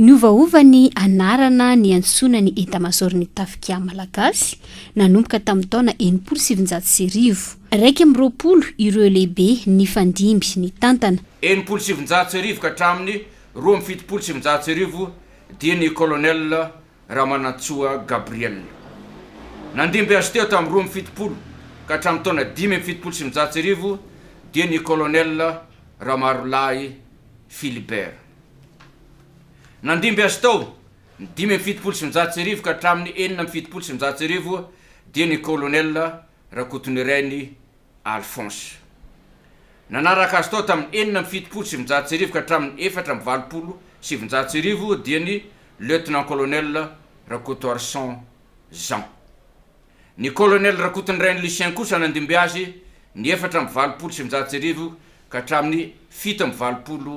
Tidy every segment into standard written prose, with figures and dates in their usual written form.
Niovaova ny anarana ny antsoina ny etamazorny tafika malagasy nanomboka tamin'ny taona 1970 raiky amby roapolo ireo lehibe ny fandimby ny tantana 1970 ka hatramin'ny 2770 dia ny colonel Ramanantsoa Gabriel. Nandimby azy teo tamin'ny 27 ka hatramin'ny taona 570 dia ny colonel Ramarolay Philibert. Nandimby azy tao 570 ka hatramin'ny 470 dia ny colonel Rakotonirainy Alphonse. Nanaraka azy tao tamin'ny 470 ka hatramin'ny 470 dia ny lieutenant colonel Rakotoarson Jean. Ny colonel Rakotonirainy Lucien kosa nandimby azy ny 470 ka hatramin'ny 770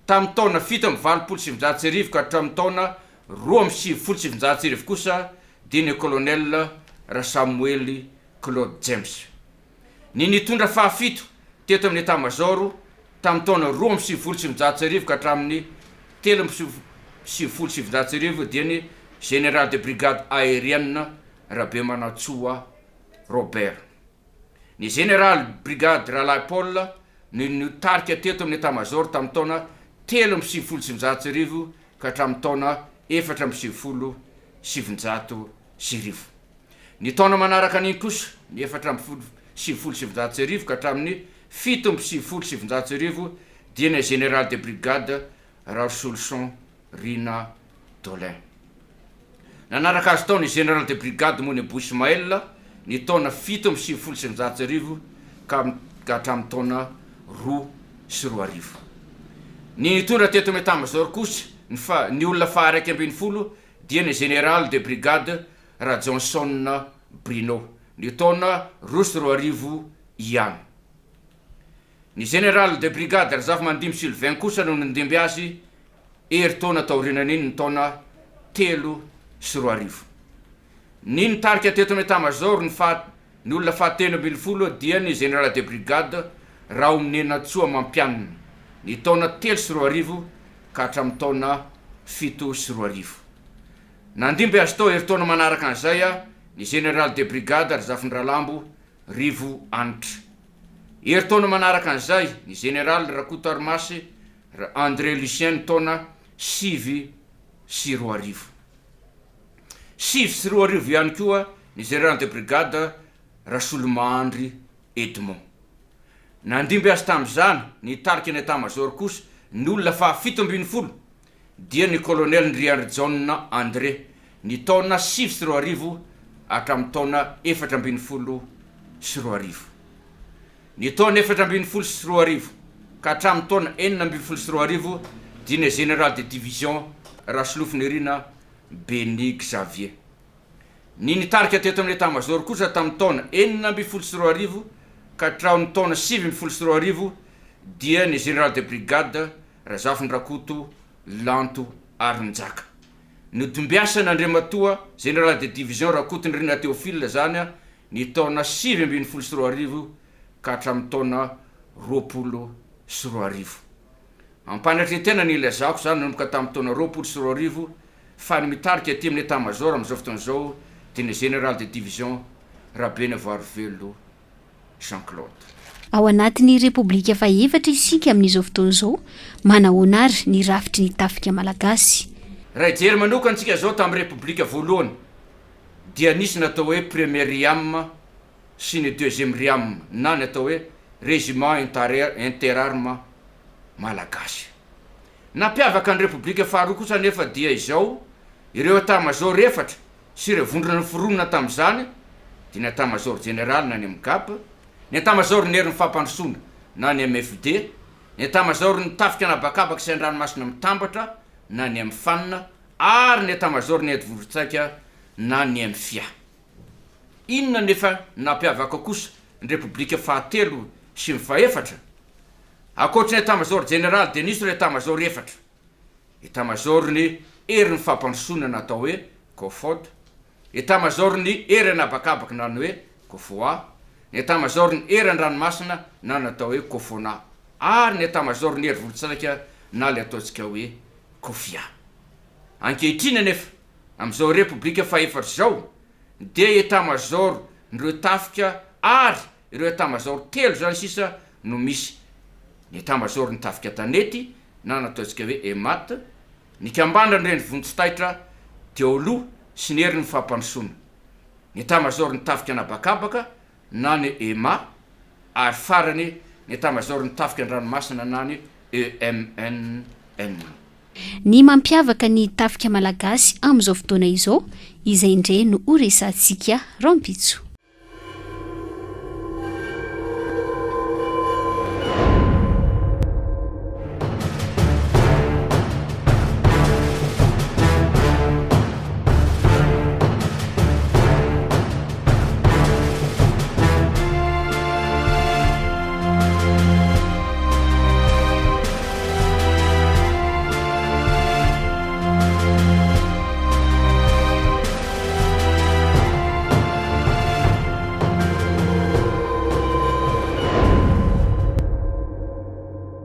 tamin'ny taona 770 ka hatramin'ny taona 270 kosa dia ny colonel Samuel Claude James. Ny nitondra fahafito teto amin'ny état-major tamin'ny taona 270 ka hatramin'ny 370 dia ny général de brigade aérienne Rabemanantsoa Robert. Ny général brigade Ralahy Paul ny nitarika teto amin'ny état-major tamin'ny taona 370 ka hatramin'ny taona 470. Ny taona manaraka an'iny kosa ny 470 ka hatramin'ny 770 dia ny général de brigade Raosolson Rina Dolin. Nanaraka azy tao ny général de brigade Mony Boismael ny taona 770 ka hatramin'ny taona 20. Ny nitondra teto amin'ny état-major kosa ny olona faharaiky ambin'ny folo dia ny général de brigade Johnson Bruno ny taona 20 ihany. Ny général de brigade Razafimandimby Sylvain kosa no nandimby azy taona taorinan'iny ny taona 3. Ny nitarika teto amin'ny état-major ny olona fahatelo ambin'ny folo dia ny général de brigade Raominenantsoa Mampianina ny taona 3 ka hatramin'ny taona 7. Nandimby azy tao taona manaraka an'izay ny général de brigade Razafindralambo Rivo Anitra. Taona manaraka an'izay ny général Rakotoarmasy André Lucien taona 7 ihany koa ny général de brigade Rasolomandry Edmond. Nandimby azy tamin'izany ny tarika ny état-major kosa ny olona fa-70 dia ny colonel Ndriary John André ny taona 7 hatramin'ny taona 4 ny taona 4 ka hatramin'ny taona 4 dia ny général de division Rasolofinirina Beny Xavier. Ny nitarika teto amin'ny état-major kosa tamin'ny taona 4 ka hatramin'ny taona 7 dia ny général de brigade Razafindrakoto Lanto Aronjaka. Nitombiasa n'Andriamatoa général de division Rakotonirina Théophile zany ny taona 7 ka hatramin'ny taona 20. Ampanatretena ny ilazako zany nanomboka tamin'ny taona 20 fa ny mitarika aty amin'ny état-major amin'izao fotoan'izao dia ny général de division Rabenevoarovelo Jean-Claude. Ao anatin'ny Repoblika fahaefatra isika amin'izao fotoan'izao manahoana ary ny rafitry ny tafika malagasy. Raha jery manokana antsika zao tamin'ny Repoblika voalohany dia nisy natao hoe premier riam sy ny deuxième riam na ny atao hoe régiment interarme malagasy. Nampiavaka ny Repoblika faharoa kosa nefa dia izao ireo état-major efatra sy ireo vondrona foronina tamin'izany dia ny état-major général na ny MGAP, ny état-major ny herin'ny fampandrosoana na ny MFD, ny état-major ny tafika anabakabaka sy an-dranomasina mitambatra na ny MFAN ary ny état-major ny aidivondrotsaika na ny MFIA. Inona nefa nampiavaka kosa ny Repoblika fahatelo sy ny fahaefatra? Akoatra ny état-major général dia nisy ireo état-major efatra. État-major ny herin'ny fampandrosoana natao hoe COFOD, état-major ny hery anabakabaka na ny hoe COFOA, ny état-major ny hery an-dranomasina na natao hoe COFONA ary ny etamajor ny hery-volontsaraka na le ataontsika hoe kofia ankehitrina nefa am'izao republika fahefatry zao de etamajor nireo tafika ary ireo etamajor telo zany sisa no misy ny etamajor ny tafika tanety na nataontsika hoe emat ny kambandra nireny vonintsotaitra teo aloha sy ny hery ny fampanosoana ny etamajor ny tafika anabakabaka na ny ema ary farany ny etamajor ny tafika andranomasina na ny EMNN. Ny mampiavaka ny tafika malagasy am'izao fotoana izao izay indray no oresantsika Rampitso.